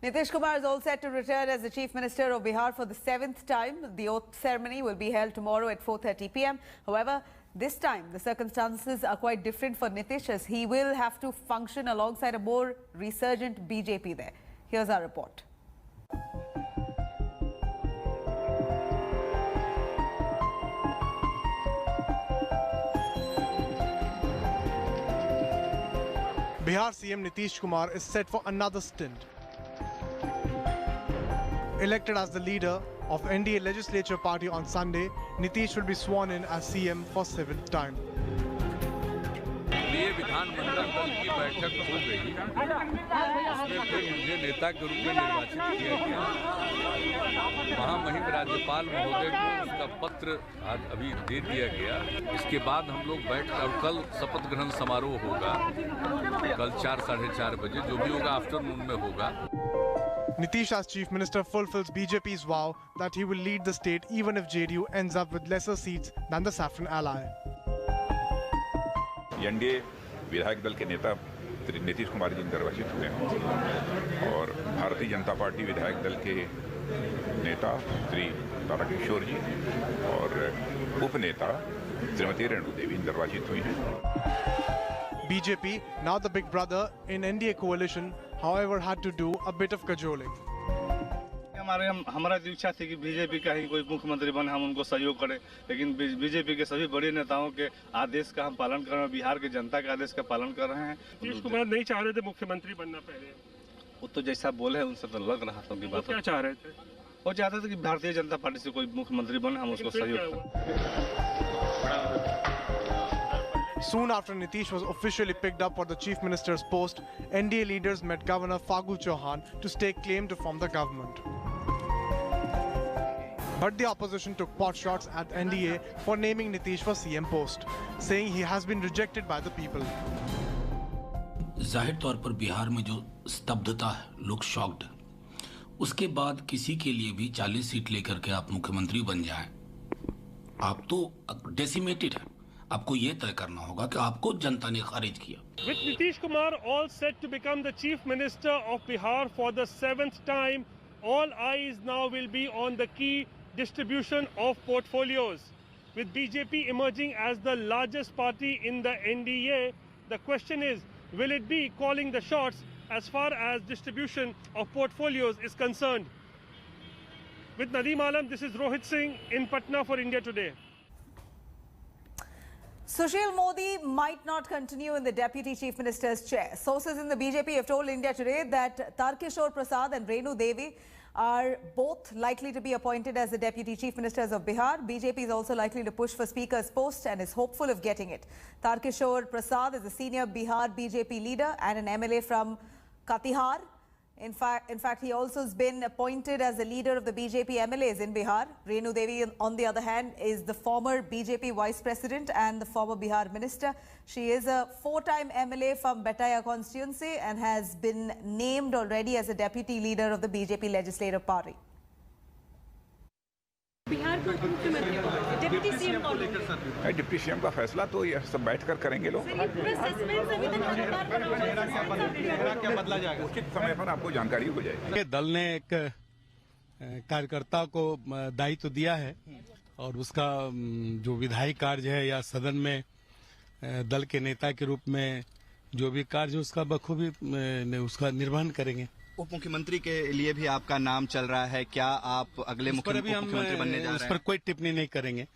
Nitish Kumar is all set to return as the Chief Minister of Bihar for the 7th time. The oath ceremony will be held tomorrow at 4:30 p.m. However, this time the circumstances are quite different for Nitish, as he will have to function alongside a more resurgent BJP there. Here's our report. Bihar CM Nitish Kumar is set for another stint. Elected as the leader of NDA Legislature Party on Sunday, Nitish will be sworn in as CM for 7th time. ये विधानमंडल दल की बैठक हो गई, उसमें फिर मुझे नेता के रूप में निर्वाचित किया गया। महामहिम राज्यपाल महोदय को उसका पत्र आज अभी दे दिया गया। इसके बाद हम लोग बैठकर कल शपथ ग्रहण समारोह होगा, कल 4 साढ़े 4 बजे, जो भी होगा आफ्टरनून में होगा। Nitish as Chief Minister fulfills BJP's vow that he will lead the state even if JDU ends up with lesser seats than the Saffron ally. NDA विधायक दल के नेता नीतीश कुमार जी निर्वाचित हुए हैं और भारतीय जनता पार्टी विधायक दल के नेता श्री तारकिशोर जी और उपनेता श्रीमती रेणु देवी निर्वाचित हुई हैं। BJP, now the big brother in NDA coalition, however had to do a bit of cajoling. हमारा इच्छा थी कि बीजेपी का ही कोई मुख्यमंत्री बने, हम उनको सहयोग करें, लेकिन बीजेपी के सभी बड़े नेताओं के आदेश का हम पालन कर रहे हैं, बिहार के जनता के आदेश का पालन कर रहे हैं। नीतीश कुमार नहीं चाह रहे थे मुख्यमंत्री बनना पहले, वो तो जैसा बोले उनसे तो लग रहा था उनकी बात। क्या चाह रहे थे? वो चाहते थे कि भारतीय जनता पार्टी से कोई मुख्यमंत्री बने, हम उसको सहयोग करें। Soon after Nitish was officially picked up for the Chief Minister's post, NDA leaders met Governor Fagu Chauhan to stake claim to form the government. But the opposition took pot shots at NDA for naming Nitish for CM post, saying he has been rejected by the people. जाहिर तौर पर बिहार में जो स्तब्धता है, लोग shocked. उसके बाद किसी के लिए भी 40 सीट लेकर के आप मुख्यमंत्री बन जाएं, आप तो डेसिमेटेड हैं। आपको ये तय करना होगा कि आपको जनता ने खारिज किया। With Nitish Kumar all set to become the Chief Minister of Bihar for the 7th time, all eyes now will be on the key distribution of portfolios. With BJP emerging as the largest party in the NDA, the question is, will it be calling the shots as far as distribution of portfolios is concerned? With Nadeem Alam, this is Rohit Singh in Patna for India Today. Sushil Modi might not continue in the Deputy Chief Minister's chair. Sources in the BJP have told India Today that Tarkishore Prasad and Renu Devi are both likely to be appointed as the Deputy Chief Ministers of Bihar. BJP is also likely to push for Speaker's post and is hopeful of getting it. Tarkishore Prasad is a senior Bihar BJP leader and an MLA from Katihar. In fact, he also has been appointed as the leader of the BJP MLAs in Bihar. Renu Devi, on the other hand, is the former BJP Vice President and the former Bihar Minister. She is a 4-time MLA from Betaya constituency and has been named already as a Deputy Leader of the BJP Legislative Party. Bihar को मुख्यमंत्री deputy CM कौन होगा? Deputy CM का फैसला तो ये सब बैठकर करेंगे लोग। बदला जाएगा उचित समय पर आपको जानकारी हो जाएगी। दल ने एक कार्यकर्ता को दायित्व दिया है और उसका जो विधायी कार्य है या सदन में दल के नेता के रूप में जो भी कार्य है उसका बखूबी उसका निर्वहन करेंगे। उप मुख्यमंत्री के लिए भी आपका नाम चल रहा है, क्या आप अगले मुख्यमंत्री बनने जा रहे हैं? उस पर कोई टिप्पणी नहीं करेंगे,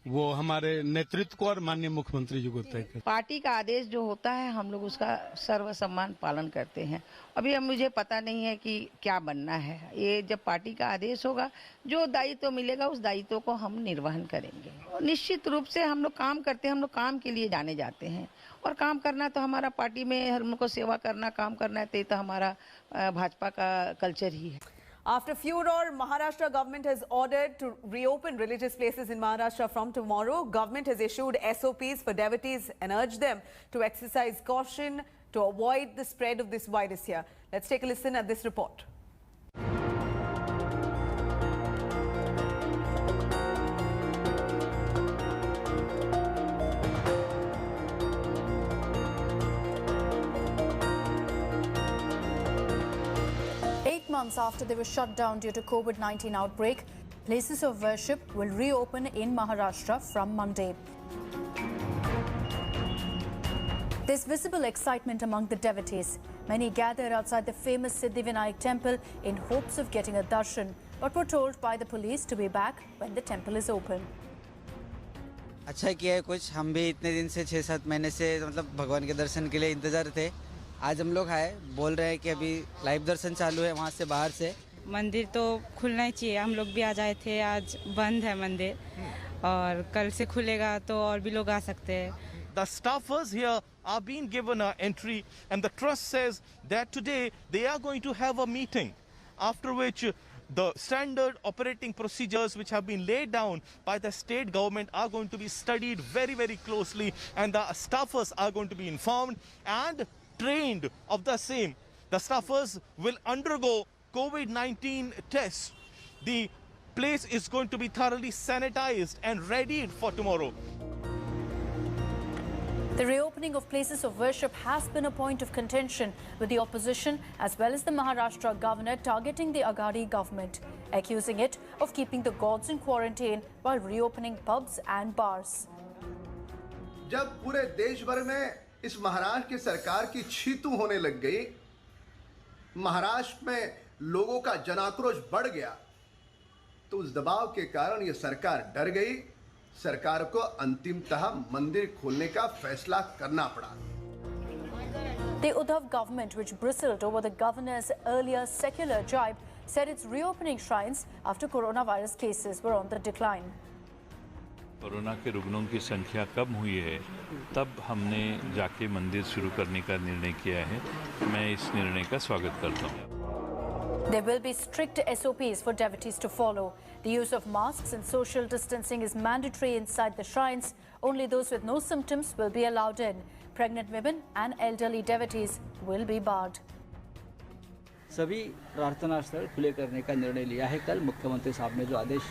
वो हमारे नेतृत्व को और माननीय मुख्यमंत्री जी को तय करें। पार्टी का आदेश जो होता है हम लोग उसका सर्वसम्मान पालन करते हैं। अभी अब मुझे पता नहीं है कि क्या बनना है, ये जब पार्टी का आदेश होगा जो दायित्व मिलेगा उस दायित्व को हम निर्वहन करेंगे। और निश्चित रूप से हम लोग काम करते हैं, हम लोग काम के लिए जाने जाते हैं और काम करना तो हमारा पार्टी में हमको सेवा करना, काम करना है, तो हमारा भाजपा का कल्चर ही है। After furor, Maharashtra government has ordered to reopen religious places in Maharashtra from tomorrow. Government has issued SOPs for devotees and urged them to exercise caution to avoid the spread of this virus here. Let's take a listen at this report. months after they were shut down due to COVID-19 outbreak, places of worship will reopen in Maharashtra from Monday. There's visible excitement among the devotees. Many gathered outside the famous Siddhivinayak temple in hopes of getting a darshan, but were told by the police to be back when the temple is open. अच्छा किया है कुछ, हम भी इतने दिन से 6-7 महीने से मतलब भगवान के दर्शन के लिए इंतजार थे। आज हम लोग आए, बोल रहे हैं कि अभी लाइव दर्शन चालू है वहाँ से बाहर से। मंदिर तो खुलना ही चाहिए, हम लोग भी आ जाए थे, आज बंद है मंदिर और कल से खुलेगा तो और भी लोग आ सकते हैं। The staffers here are being given an entry and the trust says that today they are going to have a meeting after which the standard operating procedures which have been laid down by the state government are going to be studied very, very closely, and the staffers are going to be informed and trained of the same. The staffers will undergo COVID-19 tests. The place is going to be thoroughly sanitized and readied for tomorrow. The reopening of places of worship has been a point of contention with the opposition as well as the Maharashtra governor targeting the Aghadi government, accusing it of keeping the gods in quarantine while reopening pubs and bars. जब पूरे देश भर में इस महाराष्ट्र की सरकार की छीतू होने लग गई, महाराष्ट्र में लोगों का जनाक्रोश बढ़ गया, तो उस दबाव के कारण ये सरकार डर गई। सरकार को अंतिमतः मंदिर खोलने का फैसला करना पड़ा। The Uddhav government, which bristled over the governor's earlier secular jibe, said it's reopening shrines after coronavirus cases were on the decline. Corona के रुग्णों की संख्या कम हुई है, तब हमने जाके मंदिर शुरू करने का निर्णय किया है। मैं इस निर्णय का स्वागत करता हूँ। There will be strict SOPs for devotees to follow. The use of masks and social distancing is mandatory inside the shrines. Only those with no symptoms will be allowed in. Pregnant women and elderly devotees will be barred. सभी प्रार्थना स्थल खुले करने का निर्णय लिया है। कल मुख्यमंत्री साहब ने जो आदेश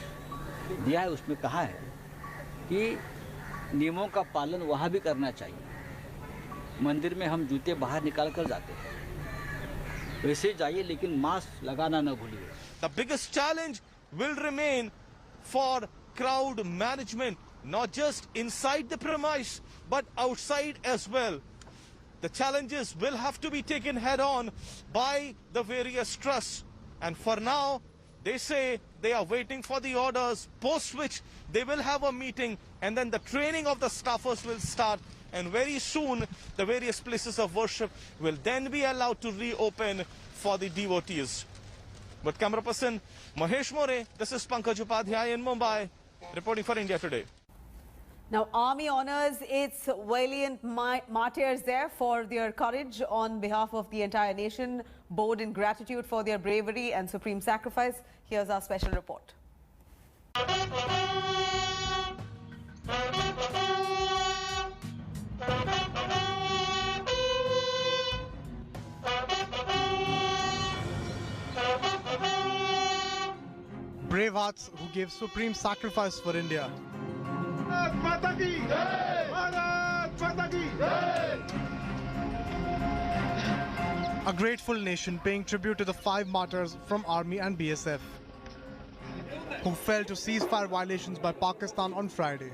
दिया है उसमें कहा है कि नियमों का पालन वहाँ भी करना चाहिए। मंदिर में हम जूते बाहर निकाल कर जाते हैं, वैसे जाइए लेकिन मास्क लगाना न भूलिए। The biggest challenge will remain for crowd management, not just inside the premise but outside as well. The challenges will have to be taken head on by the various trusts, and for now they say they are waiting for the orders, post which they will have a meeting and then the training of the staffers will start, and very soon the various places of worship will then be allowed to reopen for the devotees. But camera person Mahesh More, this is Pankaj Upadhyay in Mumbai, reporting for India Today. Now, Army honors its valiant martyrs there for their courage on behalf of the entire nation, bowed in gratitude for their bravery and supreme sacrifice. Here's our special report. Brave hearts who gave supreme sacrifice for India. A grateful nation paying tribute to the 5 martyrs from Army and BSF who fell to ceasefire violations by Pakistan on Friday.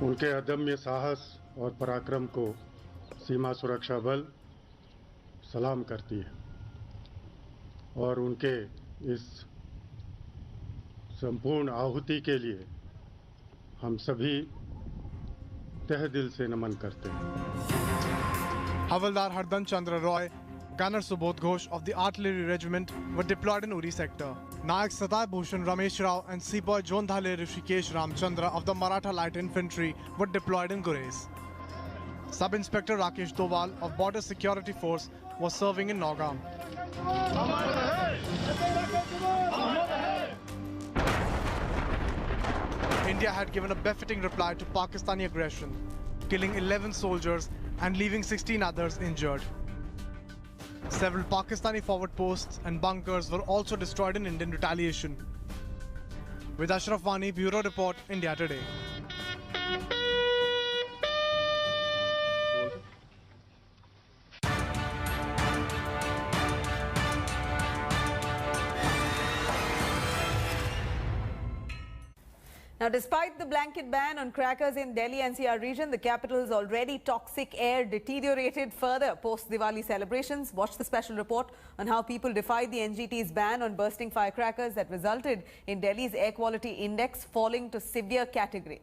उनके अदम्य साहस और पराक्रम को सीमा सुरक्षा बल सलाम करती है और उनके इस संपूर्ण आहुति के लिए हम सभी तहे दिल से नमन करते हैं। Havaldar Hardan Chandra Roy, Gunner Subodh Ghosh of the Artillery Regiment were deployed in Uri sector. Nayak Satai Bhushan Ramesh Rao and Sepoy Jondhale Rishikesh Ramchandra of the Maratha Light Infantry were deployed in Gurez. Sub-Inspector Rakesh Doval of Border Security Force was serving in Nagaon. India had given a befitting reply to Pakistani aggression, killing 11 soldiers and leaving 16 others injured. Several Pakistani forward posts and bunkers were also destroyed in Indian retaliation. With Ashraf Wani, Bureau Report, India Today. Now, despite the blanket ban on crackers in Delhi NCR region, the capital's already toxic air deteriorated further post-Diwali celebrations. Watch the special report on how people defied the NGT's ban on bursting firecrackers that resulted in Delhi's air quality index falling to severe category.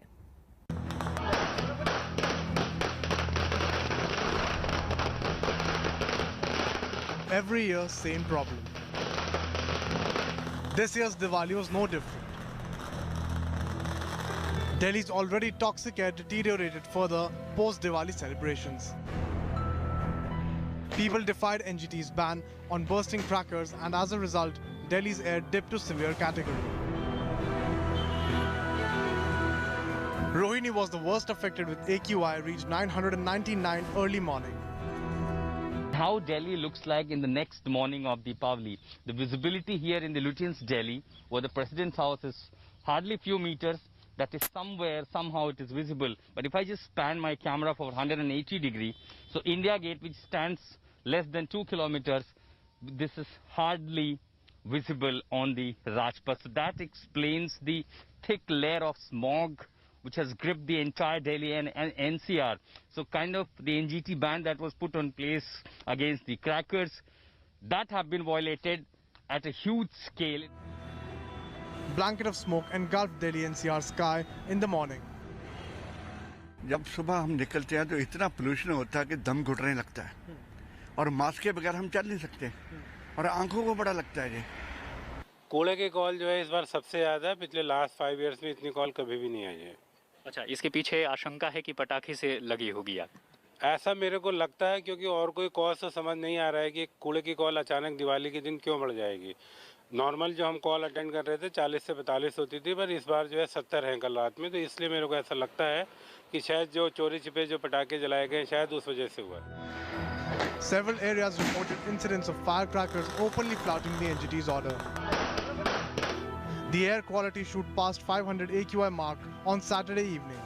Every year, same problem. This year's Diwali was no different. Delhi's already toxic air deteriorated further post-Diwali celebrations. People defied NGT's ban on bursting crackers, and as a result, Delhi's air dipped to severe category. Rohini was the worst affected, with AQI reached 999 early morning. How Delhi looks like in the next morning of Deepavali. The visibility here in the Lutyens Delhi, where the President's house is hardly few meters, that is somewhere, somehow it is visible. But if I just span my camera for 180 degrees, so India Gate, which stands less than 2 kilometers, this is hardly visible on the Rajpath. So that explains the thick layer of smog which has gripped the entire Delhi and NCR. So kind of the NGT ban that was put on place against the crackers, that have been violated at a huge scale. Blanket of smoke engulfed Delhi NCR sky in the morning. जब सुबह हम निकलते हैं तो इतना pollution होता है कि दम घुटने लगता है और मास्क के बगैर हम चल नहीं सकते और आंखों को बड़ा लगता है ये। कूड़े की कॉल जो है इस बार सबसे ज़्यादा है, पिछले लास्ट 5 इयर्स में इतनी कॉल कभी भी नहीं आई है। अच्छा, इसके पीछे आशंका है कि पटाखे से लगी होगी आग? ऐसा मेरे को लगता है, क्योंकि और कोई कॉज तो समझ नहीं आ रहा है कि कूड़े की कॉल अचानक दिवाली के दिन क्यों बढ़ जाएगी। नॉर्मल जो हम कॉल अटेंड कर रहे थे 40 से 42 होती थी, पर इस बार जो है 70 हैं कल रात में, तो इसलिए मेरे को ऐसा लगता है कि शायद जो चोरी छिपे जो पटाखे जलाए गए शायद उस वजह से हुआ है। Several areas reported incidents of firecrackers openly flouting the NGT's order. The air quality shoot past 500 AQI mark on Saturday evening.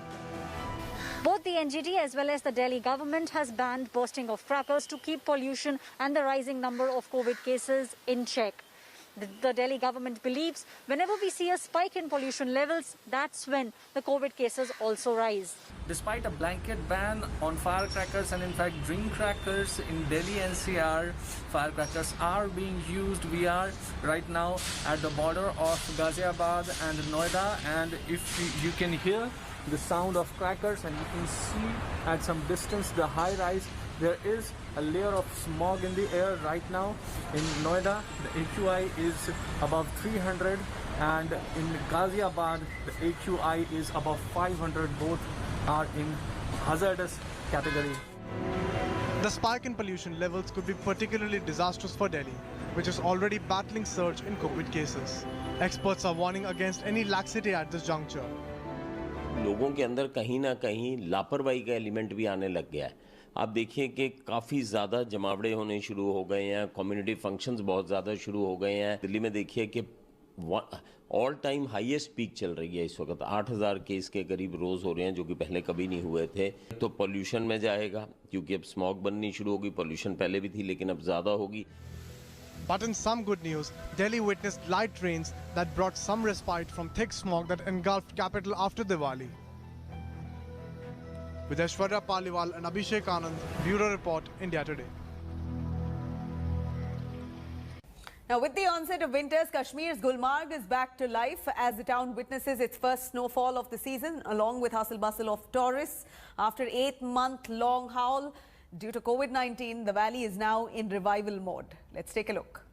Both the NGT as well as the Delhi government has banned bursting of crackers to keep pollution and the rising number of COVID cases in check. The Delhi government believes whenever we see a spike in pollution levels, that's when the COVID cases also rise. Despite a blanket ban on firecrackers and in fact dream crackers in Delhi NCR, firecrackers are being used. We are right now at the border of Ghaziabad and Noida, and if you can hear the sound of crackers and you can see at some distance the high rise, there is a layer of smog in the air right now. In Noida, the AQI is above 300, and in Ghaziabad, the AQI is above 500. Both are in hazardous category. The spike in pollution levels could be particularly disastrous for Delhi, which is already battling surge in COVID cases. Experts are warning against any laxity at this juncture. लोगों के अंदर कहीं ना कहीं लापरवाही का element भी आने लग गया है। आप देखिए कि काफ़ी ज़्यादा जमावड़े होने शुरू हो गए हैं, कम्युनिटी फंक्शंस बहुत ज़्यादा शुरू हो गए हैं। दिल्ली में देखिए कि ऑल टाइम हाईएस्ट पीक चल रही है इस वक्त, 8000 केस के करीब रोज़ हो रहे हैं, जो कि पहले कभी नहीं हुए थे। तो पोल्यूशन में जाएगा, क्योंकि अब स्मॉग बननी शुरू होगी। पोल्यूशन पहले भी थी लेकिन अब ज़्यादा होगी। But in some good news, Delhi witnessed light rains that brought some respite from thick smog that engulfed capital after Diwali. With Aishwarya Paliwal and Abhishek Anand, Bureau Report, India Today. Now, with the onset of winters, Kashmir's Gulmarg is back to life as the town witnesses its first snowfall of the season, along with hustle bustle of tourists. After 8-month-long howl due to COVID-19, the valley is now in revival mode. Let's take a look.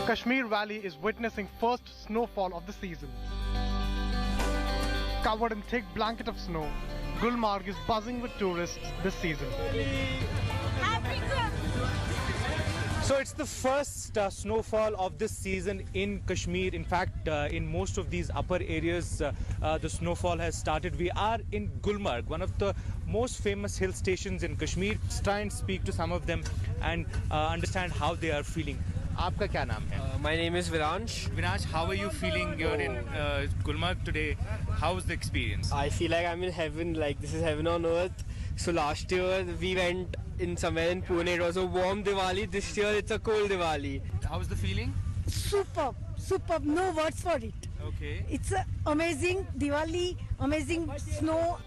Kashmir Valley is witnessing first snowfall of the season. Covered in thick blanket of snow, Gulmarg is buzzing with tourists this season. So it's the first snowfall of this season in Kashmir. In fact, in most of these upper areas, the snowfall has started. We are in Gulmarg, one of the most famous hill stations in Kashmir. Let's try and speak to some of them and understand how they are feeling. आपका क्या नाम है? My name is Viransh. Viransh, how are you feeling? You're in Gulmarg today. How's the experience? I feel like I'm in heaven, like this is heaven on earth. So last year we went in somewhere in Pune. It was a warm Diwali. This year it's a cold Diwali. How's the feeling? Superb, superb. No words for it. Okay. It's amazing Diwali, amazing snow.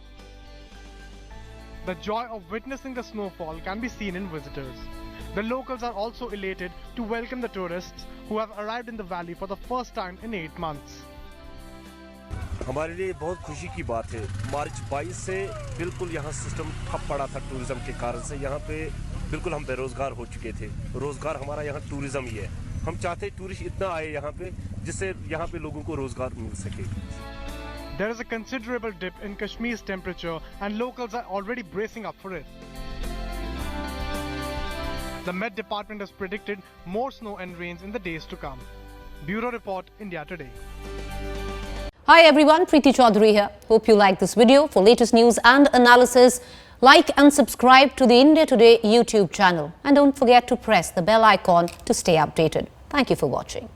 The joy of witnessing the snowfall can be seen in visitors. The locals are also elated to welcome the tourists who have arrived in the valley for the first time in 8 months. हमारे लिए बहुत खुशी की बात है। मार्च 22 से बिल्कुल यहाँ सिस्टम ठप पड़ा था टूरिज्म के कारण से। यहाँ पे बिल्कुल हम बेरोजगार हो चुके थे। रोजगार हमारा यहाँ टूरिज्म ही है। हम चाहते हैं टूरिस्ट इतना आए यहाँ पे जिससे यहाँ पे लोगों को रोजगार मिल सके। There is a considerable dip in Kashmir's temperature and locals are already bracing up for it. The Met Department has predicted more snow and rains in the days to come. Bureau Report, India Today. Hi everyone, Preeti Chaudhary here. Hope you like this video. For latest news and analysis, like and subscribe to the India Today YouTube channel. And don't forget to press the bell icon to stay updated. Thank you for watching.